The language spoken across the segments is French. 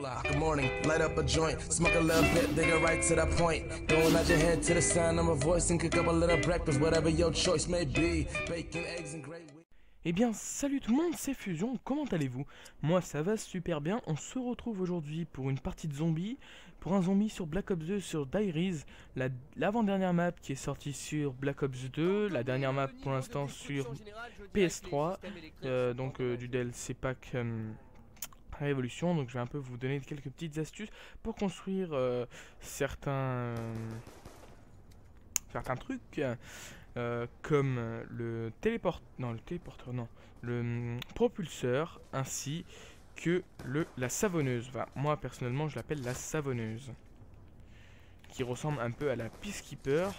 Good morning, light up a joint, smoke a little bit, dig it right to the point. Don't nod your head to the sound of my voice and cook up a little breakfast, whatever your choice may be. Bacon, eggs and great. Eh bien salut tout le monde, c'est Fusion, comment allez-vous? Moi ça va super bien, on se retrouve aujourd'hui pour une partie de zombies, pour un zombie sur Black Ops 2 sur Diaries, l'avant-dernière map qui est sortie sur Black Ops 2, la dernière map pour l'instant sur PS3, du DLC pack Révolution. Donc je vais un peu vous donner quelques petites astuces pour construire certains trucs. Comme le propulseur ainsi que la savonneuse. Enfin, moi personnellement je l'appelle la savonneuse, qui ressemble un peu à la Peacekeeper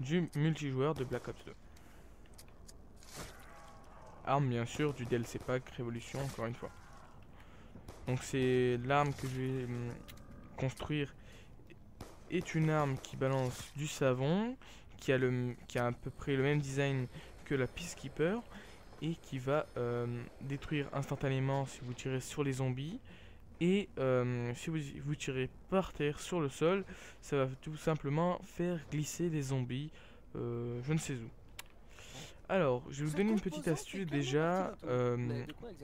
du multijoueur de Black Ops 2. Arme bien sûr du DLC pack Révolution, encore une fois. Donc c'est l'arme que je vais construire, est une arme qui balance du savon, qui a à peu près le même design que la Peacekeeper et qui va détruire instantanément si vous tirez sur les zombies, et si vous tirez par terre sur le sol, ça va tout simplement faire glisser les zombies je ne sais où. Alors je vais vous donner une petite astuce déjà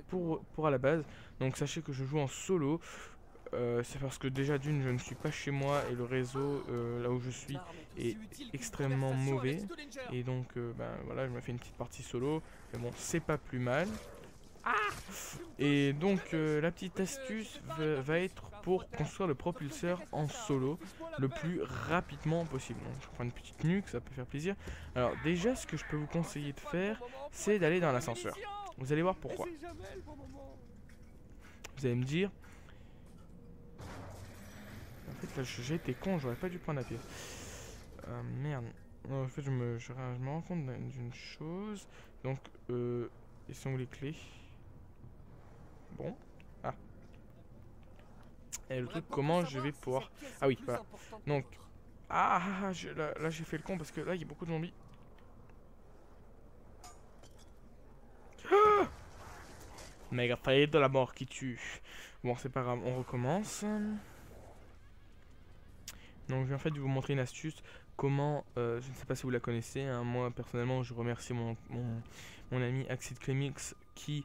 pour à la base. Donc sachez que je joue en solo. C'est parce que déjà d'une je ne suis pas chez moi et le réseau là où je suis est extrêmement mauvais, et donc voilà, je me fais une petite partie solo, mais bon c'est pas plus mal. Et donc la petite astuce va être pour construire le propulseur en solo le plus rapidement possible. Donc je prends une petite nuque, ça peut faire plaisir. Alors déjà ce que je peux vous conseiller de faire, c'est d'aller dans l'ascenseur. Vous allez voir pourquoi. Vous allez me dire, en fait là j'ai été con, j'aurais pas dû prendre la pièce. Merde. En fait je me rends compte d'une chose. Donc ils sont où les clés? Bon. Ah. Et le truc, comment je vais pouvoir... Ah oui, voilà. Donc... là j'ai fait le con parce que là il y a beaucoup de zombies. Ah, méga faillite de la mort qui tue. Bon c'est pas grave, on recommence. Donc je vais en fait vous montrer une astuce. Comment, je ne sais pas si vous la connaissez, hein, moi personnellement je remercie mon ami Axid Clemix qui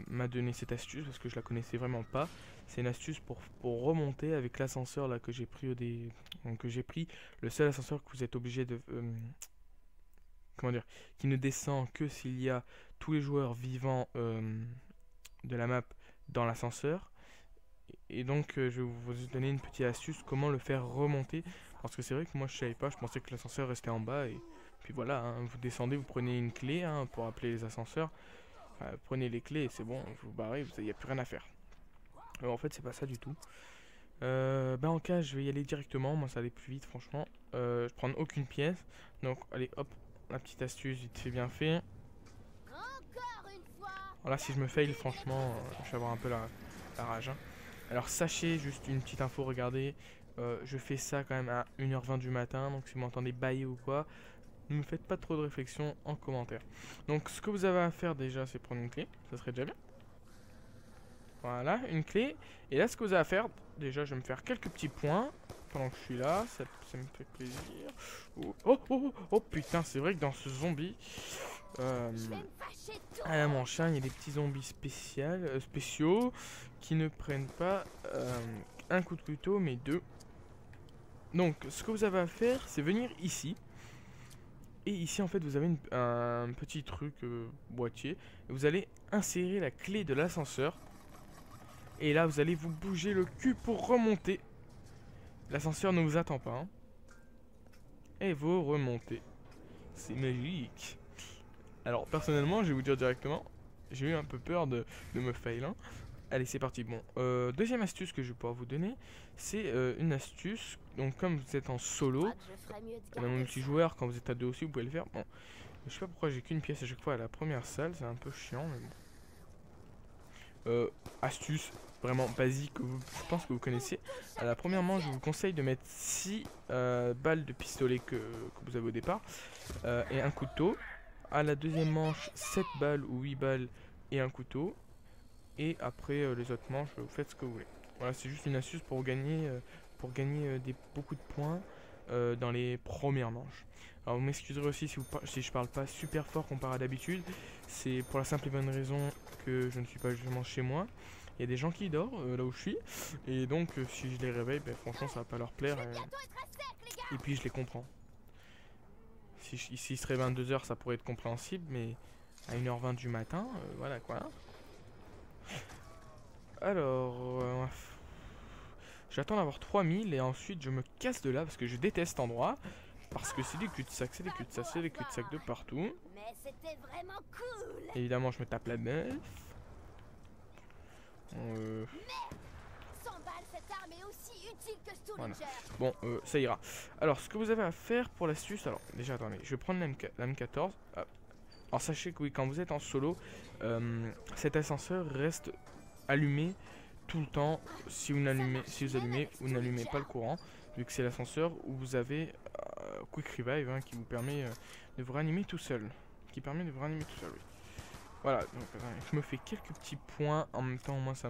m'a donné cette astuce parce que je la connaissais vraiment pas. C'est une astuce pour remonter avec l'ascenseur là que j'ai pris le seul ascenseur que vous êtes obligé de comment dire, qui ne descend que s'il y a tous les joueurs vivants de la map dans l'ascenseur. Et donc je vais vous donner une petite astuce comment le faire remonter, parce que c'est vrai que moi je savais pas, je pensais que l'ascenseur restait en bas, et puis voilà, hein, vous descendez, vous prenez une clé pour appeler les ascenseurs. Prenez les clés et c'est bon, vous barrez, il n'y a plus rien à faire. En fait c'est pas ça du tout. En cas je vais y aller directement, moi ça allait plus vite franchement. Je prends aucune pièce, donc allez hop, la petite astuce vite fait bien fait. Voilà, si je me fail franchement je vais avoir un peu la rage, hein. Alors sachez juste une petite info, regardez, je fais ça quand même à 1h20 du matin, donc si vous m'entendez bailler ou quoi, ne me faites pas trop de réflexion en commentaire. Donc ce que vous avez à faire déjà, c'est prendre une clé, ça serait déjà bien. Voilà, une clé. Et là ce que vous avez à faire, déjà je vais me faire quelques petits points pendant que je suis là, ça me fait plaisir. Oh putain, c'est vrai que dans ce zombie, à mon chat, il y a des petits zombies spéciaux qui ne prennent pas un coup de couteau mais deux. Donc ce que vous avez à faire, c'est venir ici. Et ici en fait vous avez un petit truc boîtier. Et vous allez insérer la clé de l'ascenseur. Et là vous allez vous bouger le cul pour remonter. L'ascenseur ne vous attend pas, hein. Et vous remontez. C'est magique. Alors personnellement je vais vous dire directement, j'ai eu un peu peur de me fail, hein. Allez c'est parti. Bon, deuxième astuce que je vais pouvoir vous donner, c'est une astuce. Donc comme vous êtes en solo, dans mon multijoueur, quand vous êtes à deux aussi vous pouvez le faire. Bon, je sais pas pourquoi j'ai qu'une pièce à chaque fois à la première salle, c'est un peu chiant mais bon. Astuce vraiment basique que je pense que vous connaissez. Alors premièrement je vous conseille de mettre 6 balles de pistolet que vous avez au départ, et un couteau. À la deuxième manche 7 balles ou 8 balles et un couteau. Et après les autres manches, vous faites ce que vous voulez. Voilà, c'est juste une astuce pour gagner, beaucoup de points dans les premières manches. Alors vous m'excuserez aussi si je parle pas super fort comparé à d'habitude. C'est pour la simple et bonne raison que je ne suis pas justement chez moi. Il y a des gens qui dorment là où je suis. Et donc si je les réveille, ben, franchement ça va pas leur plaire. Et puis je les comprends. S'il serait 22h ça pourrait être compréhensible. Mais à 1h20 du matin, voilà quoi. Alors, j'attends d'avoir 3000 et ensuite je me casse de là parce que je déteste cet endroit. Parce que c'est des cul-de-sac, c'est des cul-de-sac, c'est des cul-de-sac de partout. Mais c'était vraiment cool. Évidemment, je me tape la meuf. 100 balles, cette arme est aussi utile que Voilà. Stullinger. Bon, ça ira. Alors, ce que vous avez à faire pour l'astuce... Alors, déjà, attendez, je vais prendre la M14. Ah. Alors, sachez que oui, quand vous êtes en solo, cet ascenseur reste allumé tout le temps. Si vous n'allumez pas le courant. Vu que c'est l'ascenseur où vous avez Quick Revive hein, qui vous permet de vous réanimer tout seul. Oui. Voilà, donc je me fais quelques petits points en même temps, moi ça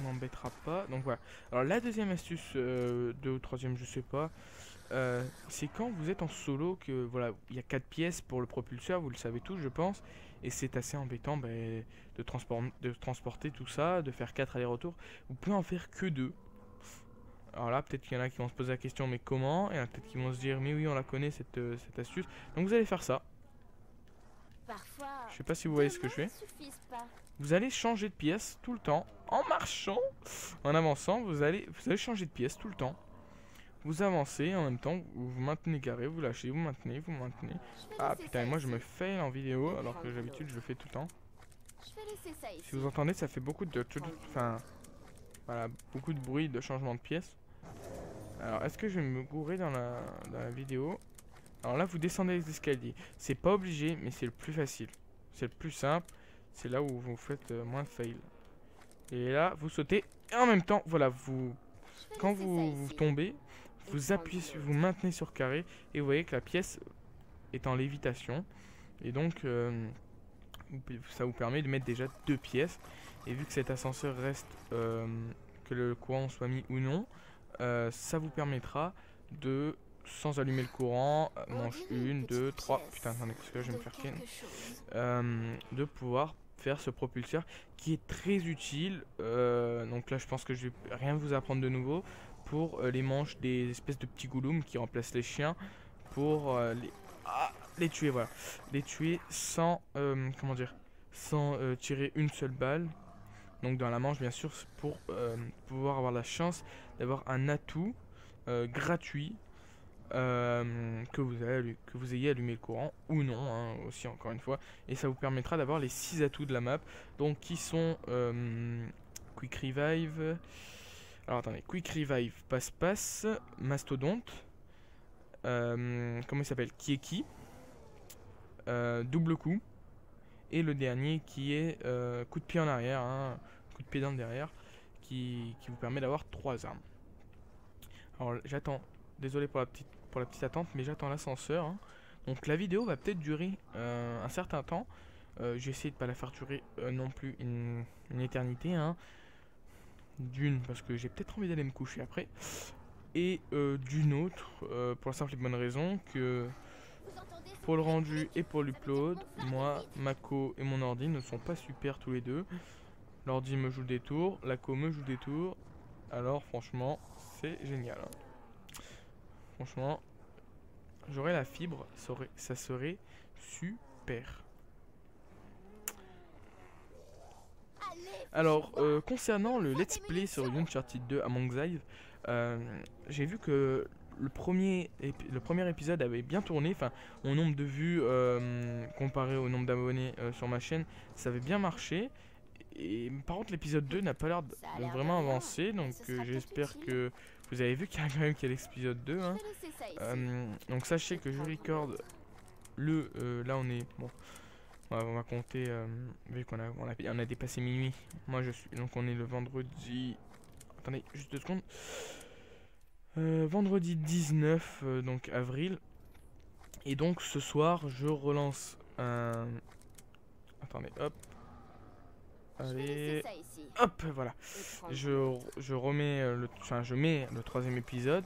m'embêtera pas. Donc voilà. Alors la deuxième astuce, 2 ou 3e, je sais pas. C'est quand vous êtes en solo que voilà, il y a 4 pièces pour le propulseur, vous le savez tous je pense. Et c'est assez embêtant de transporter tout ça, de faire 4 allers-retours. Vous pouvez en faire que 2. Alors là, peut-être qu'il y en a qui vont se poser la question, mais comment? Et il y en a peut-être qui vont se dire, mais oui, on la connaît cette astuce. Donc vous allez faire ça. Je sais pas si vous voyez ce que je fais. Vous allez changer de pièce tout le temps. En marchant, en avançant, vous allez changer de pièce tout le temps. Vous avancez en même temps, vous vous maintenez carré, vous lâchez, vous maintenez. Ah putain, moi je me fais en vidéo, alors que d'habitude je le fais tout le temps. Si vous entendez, ça fait beaucoup de... Enfin... Voilà, beaucoup de bruit de changement de pièce. Alors, est-ce que je vais me gourer dans la vidéo? Alors là, vous descendez les escaliers. C'est pas obligé, mais c'est le plus facile. C'est le plus simple. C'est là où vous faites moins de fail. Et là, vous sautez. Et en même temps, voilà, quand vous tombez, vous appuyez, vous maintenez sur carré. Et vous voyez que la pièce est en lévitation. Et donc, ça vous permet de mettre déjà 2 pièces. Et vu que cet ascenseur reste, que le courant soit mis ou non, ça vous permettra de, sans allumer le courant, manche 1, 2, 3, putain attendez parce que là je vais me faire ken, de pouvoir faire ce propulseur qui est très utile. Donc là je pense que je vais rien vous apprendre de nouveau pour les manches des espèces de petits goulums qui remplacent les chiens pour les tuer, voilà. Les tuer sans, comment dire, sans tirer une seule balle. Donc dans la manche bien sûr pour pouvoir avoir la chance d'avoir un atout gratuit que vous ayez allumé le courant ou non hein, aussi encore une fois. Et ça vous permettra d'avoir les 6 atouts de la map. Donc qui sont Quick Revive. Alors attendez, Quick Revive, passe-passe, Mastodonte, comment il s'appelle, Kieki, double coup. Et le dernier qui est coup de pied en arrière, hein, coup de pied dans le derrière, qui vous permet d'avoir 3 armes. Alors j'attends, désolé pour la petite attente, mais j'attends l'ascenseur. Hein. Donc la vidéo va peut-être durer un certain temps. J'ai essayé de pas la faire durer non plus une éternité. Hein. D'une, parce que j'ai peut-être envie d'aller me coucher après. Et d'une autre, pour la simple et bonne raison que... Pour le rendu et pour l'upload, moi, Mako et mon ordi ne sont pas super tous les deux. L'ordi me joue des tours, la co me joue des tours. Alors franchement, c'est génial. Franchement, j'aurais la fibre, ça serait super. Alors, concernant le let's play sur Uncharted 2 Among Us, j'ai vu que le premier épisode avait bien tourné, enfin mon nombre de vues comparé au nombre d'abonnés sur ma chaîne, ça avait bien marché. Et par contre l'épisode 2 n'a pas l'air de vraiment avancer, donc j'espère que vous avez vu qu'il y a quand même l'épisode 2 hein. Donc sachez que je record là on est bon, on va compter vu qu'on a dépassé minuit. Moi je suis, donc on est le vendredi, attendez juste 2 secondes. Vendredi 19 donc avril. Et donc ce soir je relance un... Attendez hop. Allez, ça ici. hop, voilà. Et prendre- Je remets je mets le troisième épisode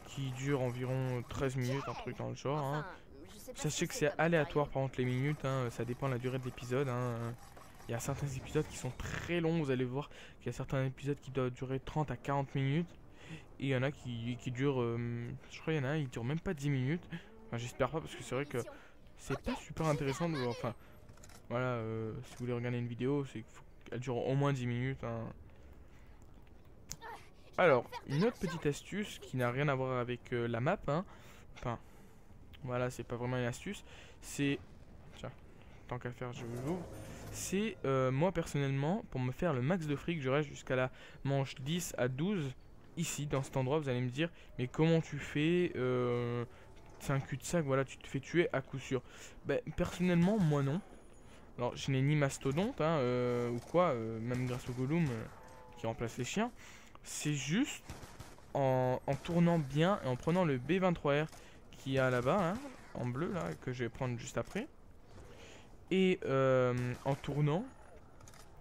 qui dure environ 13 minutes, un truc dans le genre. Hein. Enfin, je sais pas Sachez ce que c'est c'est comme aléatoire matériau. par contre les minutes, hein, ça dépend de la durée de l'épisode. Hein. Il y a certains épisodes qui sont très longs, vous allez voir qu'il y a certains épisodes qui doivent durer 30 à 40 minutes. Et il y en a qui durent, je crois qu'il y en a un, il dure même pas 10 minutes. Enfin, j'espère pas parce que c'est vrai que c'est pas super intéressant de voir. Enfin, voilà, si vous voulez regarder une vidéo, c'est qu'elle dure au moins 10 minutes. Hein. Alors, une autre petite astuce qui n'a rien à voir avec la map. Hein. Enfin, voilà, c'est pas vraiment une astuce. C'est. Tiens, tant qu'à faire, je vous ouvre. C'est moi personnellement, pour me faire le max de fric, je reste jusqu'à la manche 10 à 12. Ici, dans cet endroit, vous allez me dire, mais comment tu fais c'est un cul-de-sac, voilà, tu te fais tuer à coup sûr. Ben, personnellement, moi non. Alors, je n'ai ni mastodonte, hein, ou quoi, même grâce au Gollum qui remplace les chiens. C'est juste en tournant bien et en prenant le B23R qu'il y a là-bas, hein, en bleu, là, que je vais prendre juste après. Et en tournant,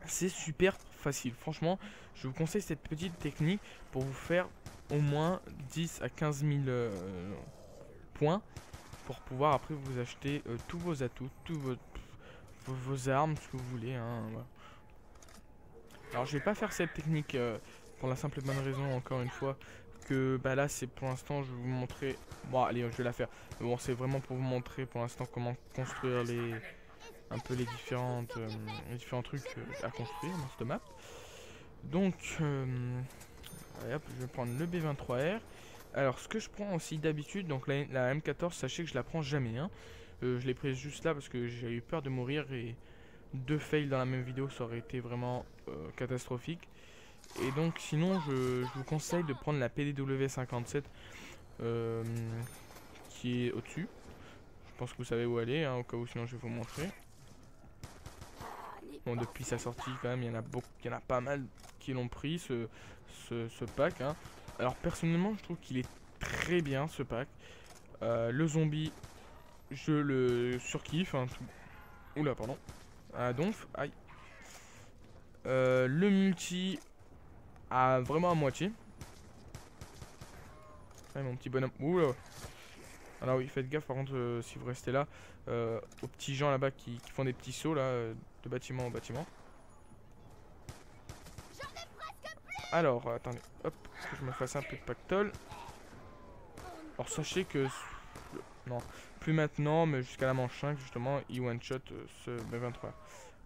c'est super facile. Franchement, je vous conseille cette petite technique pour vous faire au moins 10 à 15 000 points pour pouvoir après vous acheter tous vos atouts, vos armes, ce que vous voulez. Hein, voilà. Alors, je vais pas faire cette technique pour la simple et bonne raison, encore une fois, que bah là, c'est pour l'instant, je vais vous montrer. Bon, allez, je vais la faire. Mais bon, c'est vraiment pour vous montrer pour l'instant comment construire un peu les différents trucs à construire dans cette map. Donc, allez, hop, je vais prendre le B23R. Alors, ce que je prends aussi d'habitude, donc la M14, sachez que je la prends jamais. Hein. Je l'ai prise juste là parce que j'ai eu peur de mourir et 2 fails dans la même vidéo, ça aurait été vraiment catastrophique. Et donc, sinon, je vous conseille de prendre la PDW57 qui est au-dessus. Je pense que vous savez où elle est, hein, au cas où, sinon je vais vous montrer. Bon, depuis sa sortie, quand même, il y en a pas mal qui l'ont pris, ce pack. Hein. Alors, personnellement, je trouve qu'il est très bien, ce pack. Le zombie, je le surkiffe. Hein, oula, pardon. Ah, donf, aïe. Le multi, vraiment à moitié. Ouais, mon petit bonhomme. Oula. Alors oui, faites gaffe par contre si vous restez là aux petits gens là-bas qui font des petits sauts là de bâtiment en bâtiment. Alors attendez, hop, que je me fasse un peu de pactole. Alors sachez que non, plus maintenant, mais jusqu'à la manche 5 justement, il one shot ce B23.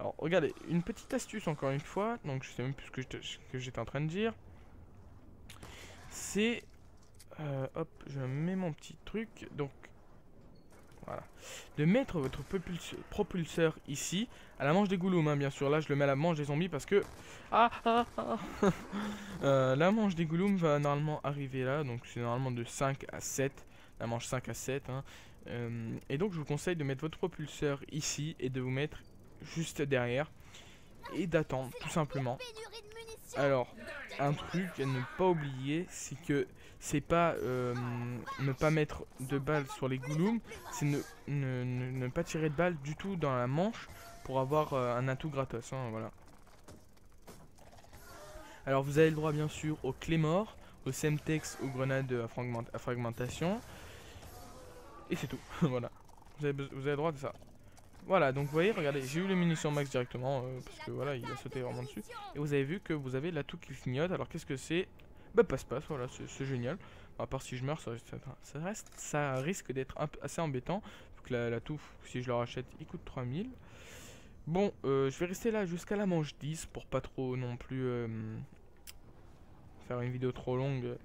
Alors regardez, une petite astuce encore une fois, donc je sais même plus ce que j'étais en train de dire. C'est hop, je mets mon petit truc. Donc, voilà. De mettre votre propulseur ici, à la manche des Gollum, hein, bien sûr. Là, je le mets à la manche des zombies parce que... la manche des Gollum va normalement arriver là. Donc, c'est normalement de 5 à 7. La manche 5 à 7. Hein. Et donc, je vous conseille de mettre votre propulseur ici et de vous mettre juste derrière. Et d'attendre, tout simplement. Alors, un truc à ne pas oublier, c'est que c'est pas ne pas mettre de balles sur les Gollum, c'est ne pas tirer de balles du tout dans la manche pour avoir un atout gratos. Hein, voilà. Alors, vous avez le droit bien sûr aux Claymore, aux Semtex, aux grenades à fragmentation. Et c'est tout. Voilà. Vous avez le droit de ça. Voilà, donc vous voyez, regardez, j'ai eu les munitions max directement, parce que voilà, il a sauté vraiment dessus. Et vous avez vu que vous avez l'atout qui clignote, alors qu'est-ce que c'est? Bah passe-passe, voilà, c'est génial. À part si je meurs, ça risque d'être assez embêtant. Donc l'atout, si je le rachète, il coûte 3000. Bon, je vais rester là jusqu'à la manche 10, pour pas trop non plus faire une vidéo trop longue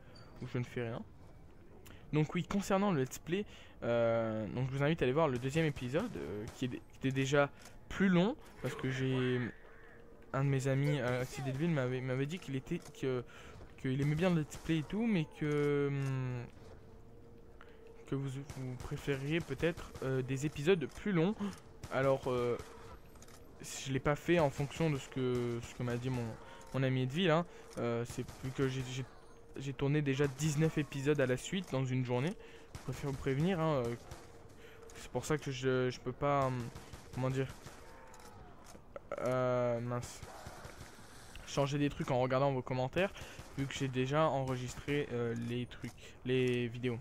où je ne fais rien. Donc oui, concernant le let's play, donc je vous invite à aller voir le deuxième épisode qui était déjà plus long parce que j'ai un de mes amis à Accidenteville m'avait dit qu'il aimait bien le let's play et tout, mais que vous préfériez peut-être des épisodes plus longs. Alors je l'ai pas fait en fonction de ce que m'a dit mon ami Edville. Hein. C'est plus que j'ai tourné déjà 19 épisodes à la suite dans une journée. Je préfère vous prévenir. Hein, c'est pour ça que je peux pas... comment dire mince. changer des trucs en regardant vos commentaires, vu que j'ai déjà enregistré les vidéos.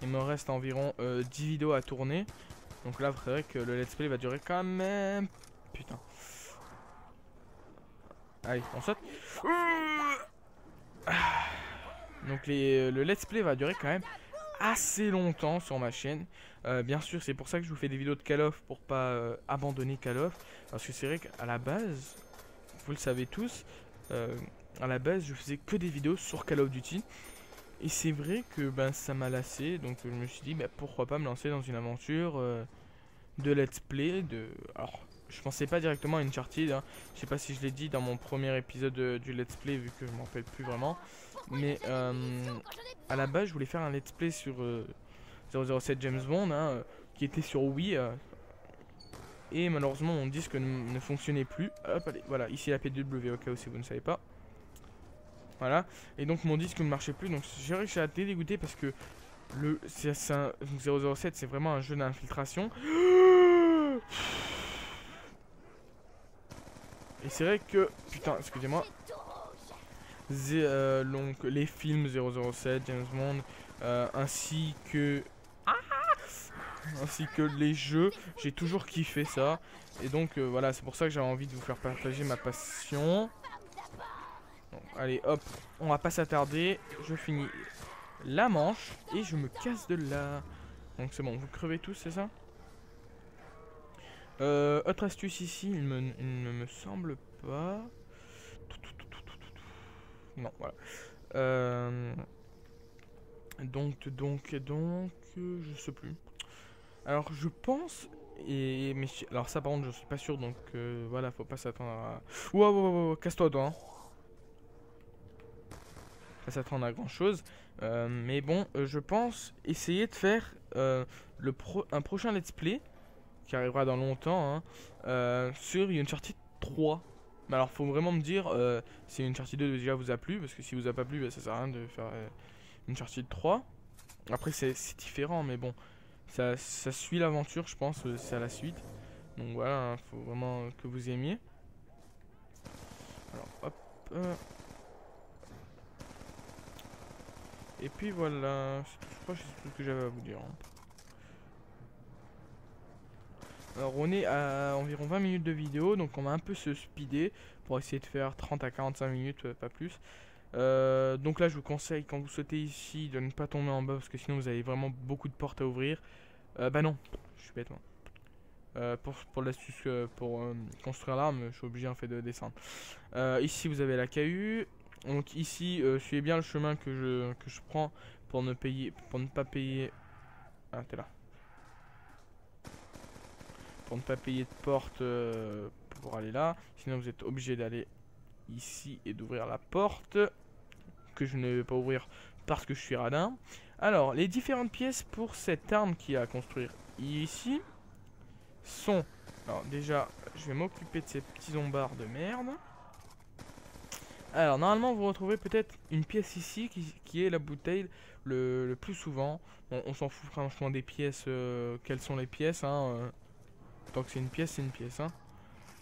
Il me reste environ 10 vidéos à tourner. Donc là, c'est vrai que le let's play va durer quand même... Putain. Allez, on saute. Donc le let's play va durer quand même assez longtemps sur ma chaîne. Bien sûr, c'est pour ça que je vous fais des vidéos de Call of, pour pas abandonner Call of. Parce que c'est vrai qu'à la base, vous le savez tous, à la base je faisais que des vidéos sur Call of Duty. Et c'est vrai que ça m'a lassé, donc je me suis dit pourquoi pas me lancer dans une aventure de let's play. Alors je pensais pas directement à Uncharted, hein. Je sais pas si je l'ai dit dans mon premier épisode du let's play, vu que je m'en rappelle plus vraiment. Mais à la base je voulais faire un let's play sur 007 James Bond, hein, qui était sur Wii. Et malheureusement mon disque ne fonctionnait plus. Hop, allez, voilà, ici la PW au cas où si vous ne savez pas. Voilà, et donc mon disque ne marchait plus, donc j'ai réussi à être dégoûté parce que 007 c'est vraiment un jeu d'infiltration. Et c'est vrai que, putain, excusez-moi, donc les films 007, James Bond, ainsi que les jeux, j'ai toujours kiffé ça. Et donc voilà, c'est pour ça que j'avais envie de vous faire partager ma passion. Bon, allez hop, on va pas s'attarder, je finis la manche et je me casse de là. Donc c'est bon, vous crevez tous, c'est ça? Autre astuce ici, il ne me semble pas. Non, voilà. Donc, je sais plus. Alors je pense, alors ça par contre je suis pas sûr, donc voilà, faut pas s'attendre à... Wow, casse-toi toi, hein. Pas s'attendre à grand chose, mais bon, je pense essayer de faire un prochain let's play qui arrivera dans longtemps, hein, sur Uncharted 3. Mais alors faut vraiment me dire si Uncharted 2 déjà vous a plu, parce que si vous a pas plu, ça sert à rien de faire Uncharted 3. Après c'est différent, mais bon, ça suit l'aventure, je pense, c'est à la suite. Donc voilà, hein, faut vraiment que vous aimiez. Alors hop. Et puis voilà, je crois que c'est tout ce que j'avais à vous dire. Alors on est à environ 20 minutes de vidéo, donc on va un peu se speeder pour essayer de faire 30 à 45 minutes, pas plus. Donc là je vous conseille, quand vous sautez ici, de ne pas tomber en bas, parce que sinon vous avez vraiment beaucoup de portes à ouvrir. Bah non, je suis bête moi. Pour l'astuce, pour construire l'arme, je suis obligé en fait de descendre. Ici vous avez la KU. Donc ici, suivez bien le chemin que je prends pour ne pas payer... Ah, t'es là. Pour ne pas payer de porte pour aller là. Sinon vous êtes obligé d'aller ici et d'ouvrir la porte. Que je ne vais pas ouvrir parce que je suis radin. Alors, les différentes pièces pour cette arme qui est à construire ici sont... Alors déjà, je vais m'occuper de ces petits zombards de merde. Alors normalement vous retrouvez peut-être une pièce ici qui est la bouteille le plus souvent. Bon, on s'en fout franchement des pièces, quelles sont les pièces, hein, tant que c'est une pièce, hein.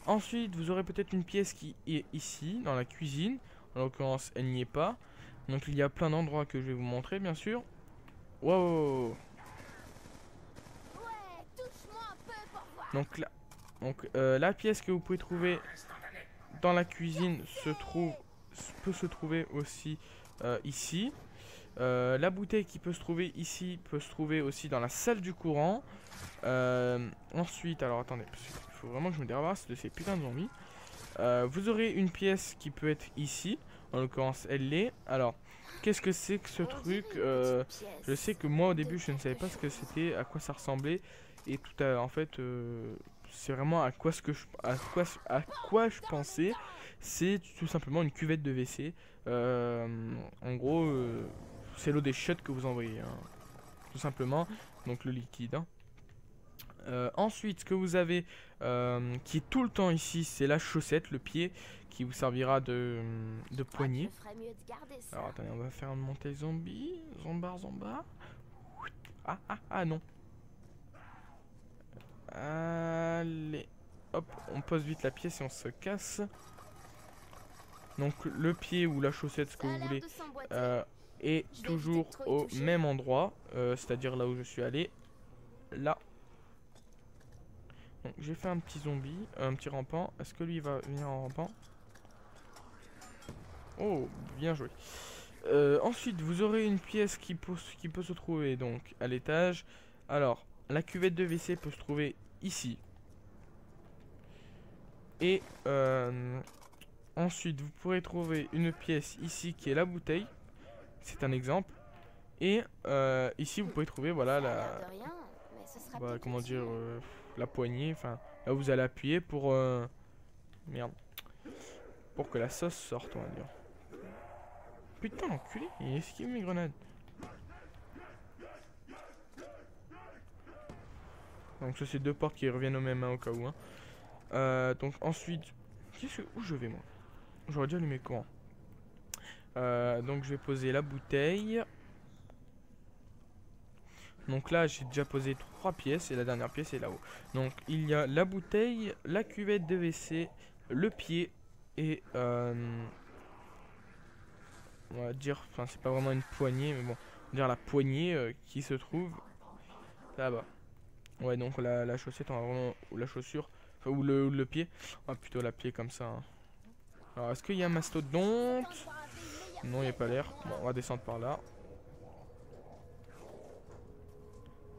Ensuite vous aurez peut-être une pièce qui est ici, dans la cuisine. En l'occurrence elle n'y est pas. Donc il y a plein d'endroits que je vais vous montrer bien sûr. Wow. Donc la pièce que vous pouvez trouver dans la cuisine peut se trouver aussi ici. La bouteille qui peut se trouver ici peut se trouver aussi dans la salle du courant. Ensuite, alors attendez, il faut vraiment que je me débarrasse de ces putains de zombies. Vous aurez une pièce qui peut être ici. En l'occurrence, elle l'est. Alors, qu'est-ce que c'est que ce truc? Je sais que moi au début je ne savais pas ce que c'était, à quoi ça ressemblait. Et en fait, c'est vraiment à quoi je pensais. C'est tout simplement une cuvette de WC. En gros, c'est l'eau des chiottes que vous envoyez, hein, tout simplement. Donc le liquide, hein. Ensuite, ce que vous avez qui est tout le temps ici, c'est la chaussette, le pied, qui vous servira de poignée. Alors attendez, on va faire monter zombie. Zombar. Ah non. Allez, hop, on pose vite la pièce et on se casse. Donc le pied ou la chaussette, ce que Ça a vous l'air voulez, de s'emboîter. est Je vais toujours éviter de trop y au toucher. même endroit, c'est-à-dire là où je suis allé, là. Donc j'ai fait un petit zombie, un petit rampant. Est-ce que lui va venir en rampant? Oh, bien joué. Ensuite, vous aurez une pièce qui peut se trouver donc à l'étage. Alors, la cuvette de WC peut se trouver ici. Et ensuite, vous pourrez trouver une pièce ici qui est la bouteille. C'est un exemple. Et ici, vous pouvez trouver, voilà, Ça a la, l'air de rien, mais ce sera bah, peut-être comment dire, utile. la poignée. Enfin, là, vous allez appuyer pour, merde, pour que la sauce sorte, on va dire. Putain, l'enculé, il esquive mes grenades. Donc ça c'est deux portes qui reviennent au même, hein, au cas où. Donc ensuite, où je vais moi? J'aurais dû allumer le courant. Donc je vais poser la bouteille. Donc là j'ai déjà posé 3 pièces et la dernière pièce est là-haut. Donc il y a la bouteille, la cuvette de WC, le pied et on va dire, enfin c'est pas vraiment une poignée mais bon, on va dire la poignée qui se trouve là-bas. Ouais, donc la chaussette, on va vraiment, ou la chaussure, enfin, ou le pied, on va plutôt la pied comme ça, hein. Alors, est-ce qu'il y a un mastodonte? Non, il n'y a pas l'air. Bon, on va descendre par là.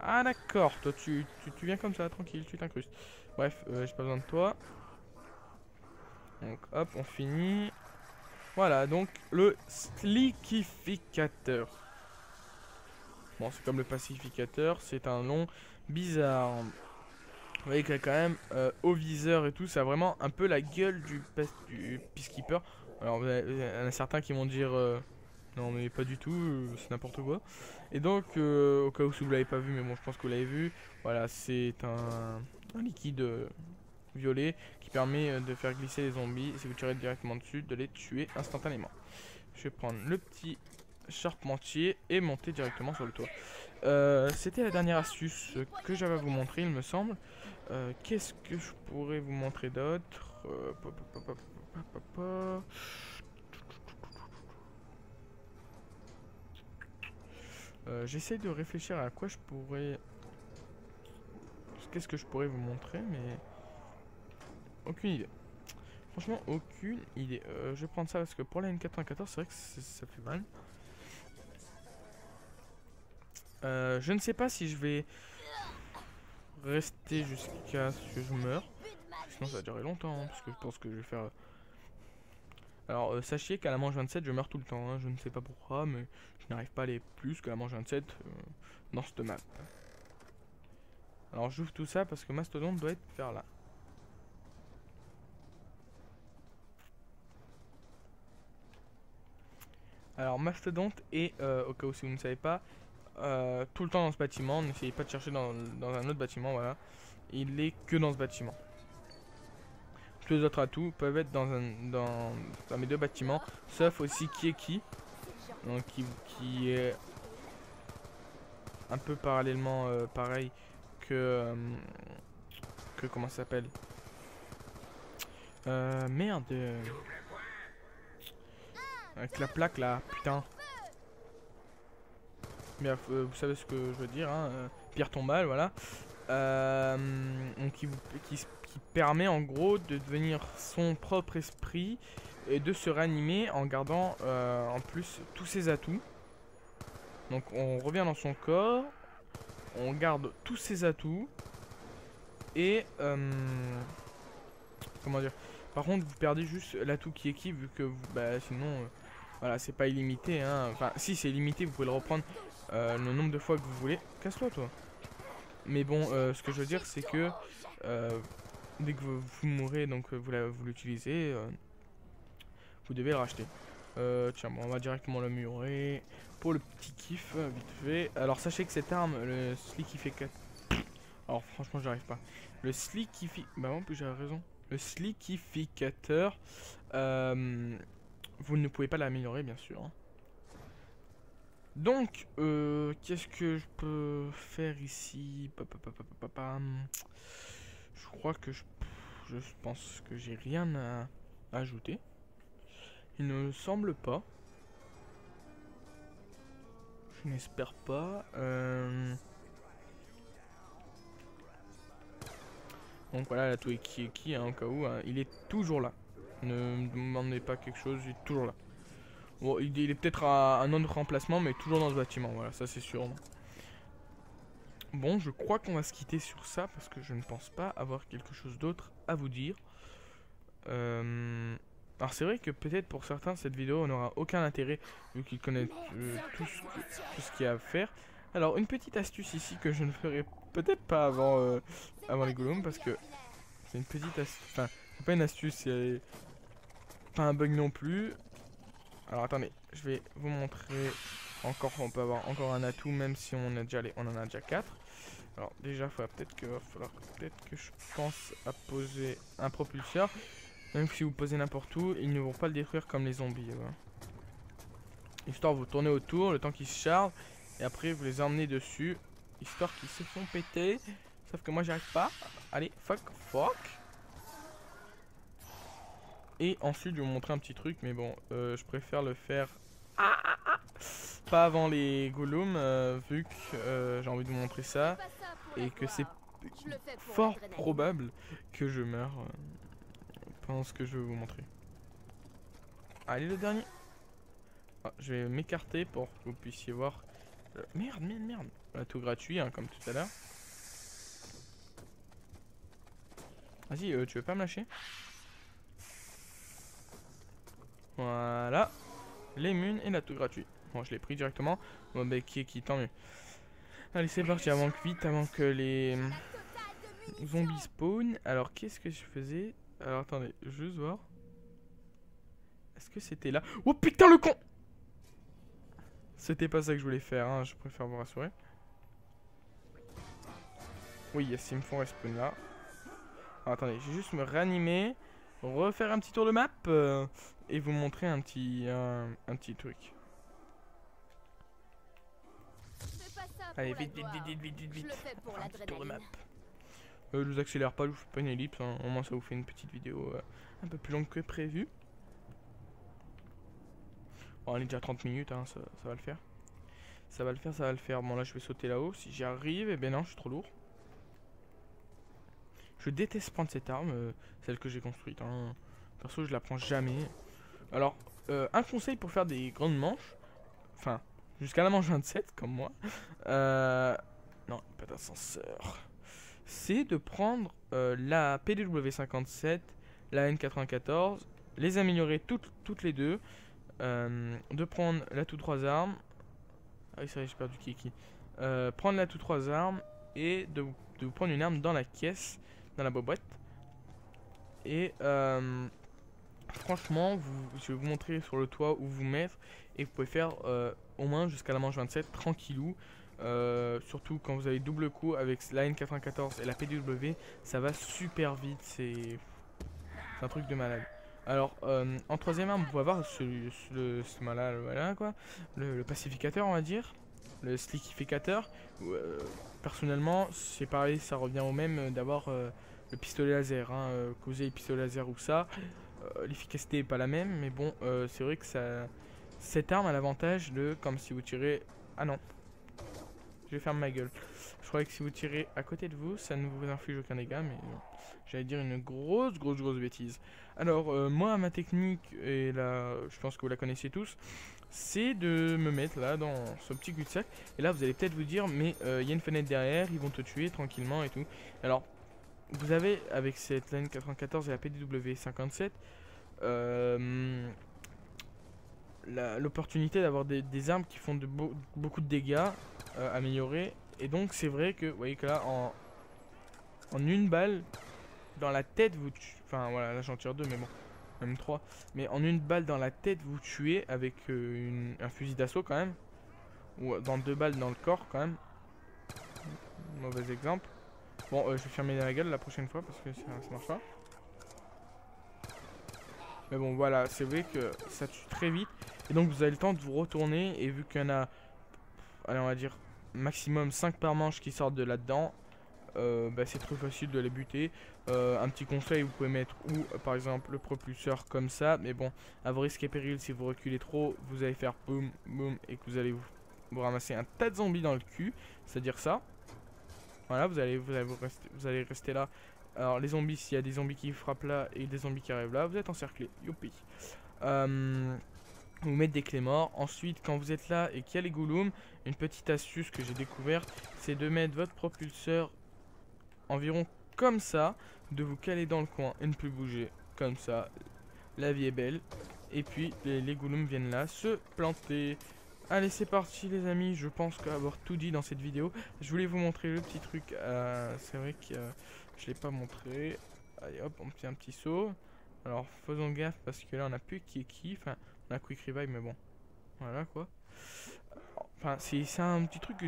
Ah, d'accord, toi tu viens comme ça, tranquille, tu t'incrustes. Bref, j'ai pas besoin de toi. Donc, hop, on finit. Voilà, donc le slikificateur. Bon, c'est comme le pacificateur, c'est un nom bizarre. Vous voyez qu'il y a quand même au viseur et tout, ça a vraiment un peu la gueule du Peacekeeper. Alors il y en a certains qui vont dire non mais pas du tout, c'est n'importe quoi. Et donc au cas où si vous l'avez pas vu, mais bon je pense que vous l'avez vu, voilà c'est un liquide violet qui permet de faire glisser les zombies. Et si vous tirez directement dessus, de les tuer instantanément. Je vais prendre le petit charpentier et monter directement sur le toit. C'était la dernière astuce que j'avais à vous montrer, il me semble. Qu'est-ce que je pourrais vous montrer d'autre? J'essaie de réfléchir à quoi je pourrais... Qu'est-ce que je pourrais vous montrer, mais... Aucune idée. Franchement, aucune idée. Je vais prendre ça parce que pour la N94, c'est vrai que ça fait mal. Je ne sais pas si je vais rester jusqu'à ce que je meure. Sinon ça va durer longtemps, hein, parce que je pense que je vais faire... Alors sachez qu'à la manche 27 je meurs tout le temps, hein. Je ne sais pas pourquoi, mais je n'arrive pas à aller plus que la manche 27 dans cette map. Alors j'ouvre tout ça parce que Mastodon doit être vers là. Alors Mastodonte est, au cas où si vous ne savez pas, tout le temps dans ce bâtiment. N'essayez pas de chercher dans un autre bâtiment, voilà. Il est que dans ce bâtiment. Tous les autres atouts peuvent être dans mes deux bâtiments, sauf aussi Kieki, donc qui est un peu parallèlement pareil que comment ça s'appelle, merde, avec la plaque là, putain. Bien, vous savez ce que je veux dire, hein, pierre tombale, voilà. Donc qui permet en gros de devenir son propre esprit et de se réanimer en gardant en plus tous ses atouts. Donc on revient dans son corps, on garde tous ses atouts et comment dire, par contre vous perdez juste l'atout qui équipe vu que bah, sinon voilà c'est pas illimité, hein. Enfin si c'est illimité, vous pouvez le reprendre le nombre de fois que vous voulez. Casse-toi toi. Mais bon, ce que je veux dire, c'est que dès que vous mourrez, donc vous l'utilisez, vous devez le racheter. Tiens, bon, on va directement l'améliorer pour le petit kiff, vite fait. Alors, sachez que cette arme, le slikificateur... Alors, franchement, j'arrive pas. Le slikificateur... Bah, en plus, j'ai raison. Le slikificateur, vous ne pouvez pas l'améliorer, bien sûr, hein. Donc, qu'est-ce que je peux faire ici? Je crois que je pense que j'ai rien à ajouter. Il ne me semble pas. Je n'espère pas. Donc voilà, la Toeki, hein, au cas où, hein, il est toujours là. Ne me demandez pas quelque chose, il est toujours là. Bon, il est peut-être à un autre remplacement, mais toujours dans ce bâtiment, voilà, ça c'est sûr. Bon, je crois qu'on va se quitter sur ça, parce que je ne pense pas avoir quelque chose d'autre à vous dire. Alors c'est vrai que peut-être pour certains, cette vidéo n'aura aucun intérêt, vu qu'ils connaissent tout ce qu'il y a à faire. Alors, une petite astuce ici que je ne ferai peut-être pas avant, avant les golems, parce que c'est une petite astuce, enfin, c'est pas une astuce, c'est pas un bug non plus. Alors attendez, je vais vous montrer encore, on peut avoir encore un atout même si on en a déjà 4. Alors déjà, il va falloir peut-être que je pense à poser un propulseur. Même si vous posez n'importe où, ils ne vont pas le détruire comme les zombies. Voilà. Histoire vous tournez autour, le temps qu'ils se chargent, et après vous les emmenez dessus, histoire qu'ils se font péter. Sauf que moi j'y arrive pas. Allez, fuck. Et ensuite, je vais vous montrer un petit truc, mais bon, je préfère le faire pas avant les golems, vu que j'ai envie de vous montrer ça, et que c'est fort probable que je meure pendant ce que je vais vous montrer. Allez, le dernier. Ah, je vais m'écarter pour que vous puissiez voir. Merde. Voilà, tout gratuit, hein, comme tout à l'heure. Vas-y, tu veux pas me lâcher? Voilà. Les munes et la tout gratuit. Bon, je l'ai pris directement. Bon, bah, qui tant mieux. Allez, c'est parti, avant que les zombies spawn. Alors, qu'est-ce que je faisais? Alors, attendez, juste voir. Est-ce que c'était là? Oh putain, le con! C'était pas ça que je voulais faire, hein, je préfère vous rassurer. Oui, yes, ils me font respawn là. Alors, attendez, je vais juste me réanimer, refaire un petit tour de map et vous montrer un petit truc. Allez, vite. Un petit tour de map. Je vous accélère pas, je vous fais pas une ellipse, hein. Au moins ça vous fait une petite vidéo un peu plus longue que prévu. Bon, elle est déjà 30 minutes, hein, ça va le faire. Ça va le faire. Bon, là je vais sauter là-haut. Si j'y arrive, eh ben non, je suis trop lourd. Je déteste prendre cette arme, celle que j'ai construite, hein. Perso, je la prends jamais. Alors, un conseil pour faire des grandes manches, enfin, jusqu'à la manche 27, comme moi. Non, pas d'ascenseur. C'est de prendre la PDW57, la N94, les améliorer toutes les deux. De prendre la tout 3 armes. Ah oui, c'est vrai, j'ai perdu Kiki. Prendre la tout 3 armes et de vous prendre une arme dans la caisse, dans la boîte. Et franchement, je vais vous montrer sur le toit où vous mettre. Et vous pouvez faire au moins jusqu'à la manche 27 tranquillou. Surtout quand vous avez double coup avec la N94 et la PDW, ça va super vite. C'est un truc de malade. Alors, en troisième arme, vous pouvez avoir voilà, quoi, le pacificateur, on va dire, le slickificateur. Personnellement, c'est pareil, ça revient au même d'avoir le pistolet laser. Hein, que vous ayez le pistolet laser ou ça, l'efficacité n'est pas la même, mais bon, c'est vrai que cette arme a l'avantage de, comme si vous tirez... Ah non, je vais fermer ma gueule. Je croyais que si vous tirez à côté de vous, ça ne vous inflige aucun dégât, mais j'allais dire une grosse bêtise. Alors, moi, ma technique, et là, je pense que vous la connaissez tous, c'est de me mettre là, dans ce petit cul-de-sac. Et là, vous allez peut-être vous dire, mais il y a une fenêtre derrière, ils vont te tuer tranquillement et tout. Alors, vous avez, avec cette Line 94 et la PDW 57, l'opportunité d'avoir des armes qui font beaucoup de dégâts améliorés. Et donc c'est vrai que vous voyez que là en une balle dans la tête vous tuez, enfin voilà, là j'en tire 2 mais bon, même 3, mais en une balle dans la tête vous tuez avec un fusil d'assaut quand même, ou dans 2 balles dans le corps quand même. Mauvais exemple. Bon, je vais fermer la gueule la prochaine fois parce que ça marche pas. Mais bon voilà, c'est vrai que ça tue très vite. Et donc vous avez le temps de vous retourner. Et vu qu'il y en a, allez, on va dire maximum 5 par manche qui sortent de là-dedans, bah, c'est très facile de les buter. Un petit conseil, vous pouvez mettre ou par exemple le propulseur comme ça, mais bon, à vos risques et périls, si vous reculez trop, vous allez faire boum boum et que vous allez vous ramasser un tas de zombies dans le cul, c'est-à-dire ça. Voilà, vous allez rester là. Alors les zombies, s'il y a des zombies qui frappent là et des zombies qui arrivent là, vous êtes encerclés. Youpi. Vous mettez des clés morts. Ensuite, quand vous êtes là et qu'il y a les goulums, une petite astuce que j'ai découverte, c'est de mettre votre propulseur environ comme ça, de vous caler dans le coin et ne plus bouger. Comme ça, la vie est belle. Et puis, les goulums viennent là se planter. Allez, c'est parti les amis, je pense qu'avoir tout dit dans cette vidéo. Je voulais vous montrer le petit truc, c'est vrai que je l'ai pas montré. Allez hop, on fait un petit saut. Alors faisons gaffe parce que là on a plus qui, enfin on a quick revive mais bon. Voilà quoi. Enfin c'est un petit truc que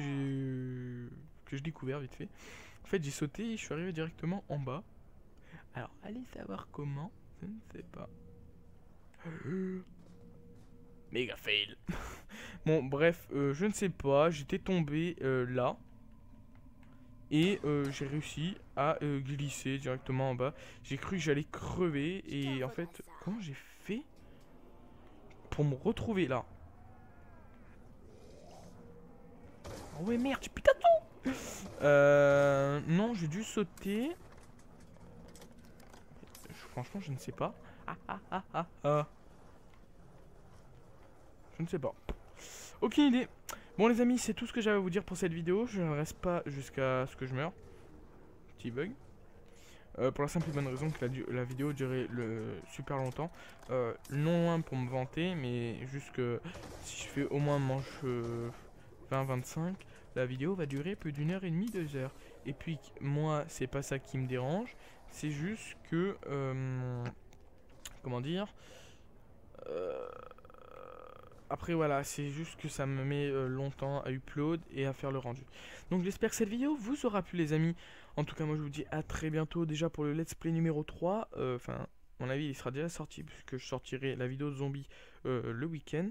j'ai découvert vite fait. En fait j'ai sauté et je suis arrivé directement en bas. Alors allez savoir comment, je ne sais pas. Méga fail. Bon bref, je ne sais pas, j'étais tombé là. Et j'ai réussi à glisser directement en bas. J'ai cru que j'allais crever. Et en fait, comment j'ai fait pour me retrouver là? Oh ouais merde, putain de tout. Non, j'ai dû sauter. Franchement, je ne sais pas. Je ne sais pas. Aucune idée. Bon les amis, c'est tout ce que j'avais à vous dire pour cette vidéo. Je ne reste pas jusqu'à ce que je meure. Petit bug. Pour la simple et bonne raison que la vidéo durait super longtemps. Non loin pour me vanter, mais juste que si je fais au moins manche 20-25, la vidéo va durer plus d'1 heure et demie, 2 heures. Et puis moi, c'est pas ça qui me dérange. C'est juste que... comment dire après voilà, c'est juste que ça me met longtemps à upload et à faire le rendu. Donc j'espère que cette vidéo vous aura plu les amis. En tout cas moi je vous dis à très bientôt déjà pour le let's play numéro 3. Enfin à mon avis il sera déjà sorti puisque je sortirai la vidéo de zombie le week-end.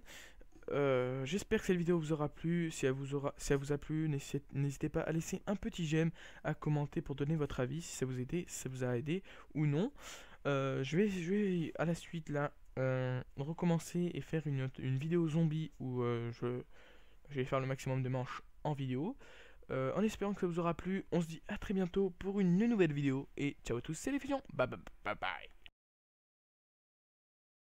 J'espère que cette vidéo vous aura plu. Si elle vous a plu, n'hésitez pas à laisser un petit j'aime, à commenter pour donner votre avis si ça vous a aidé ou non. Je vais à la suite là recommencer et faire une vidéo zombie où je vais faire le maximum de manches en vidéo. En espérant que ça vous aura plu, on se dit à très bientôt pour une nouvelle vidéo et ciao à tous, c'est les fusions, bye bye bye bye.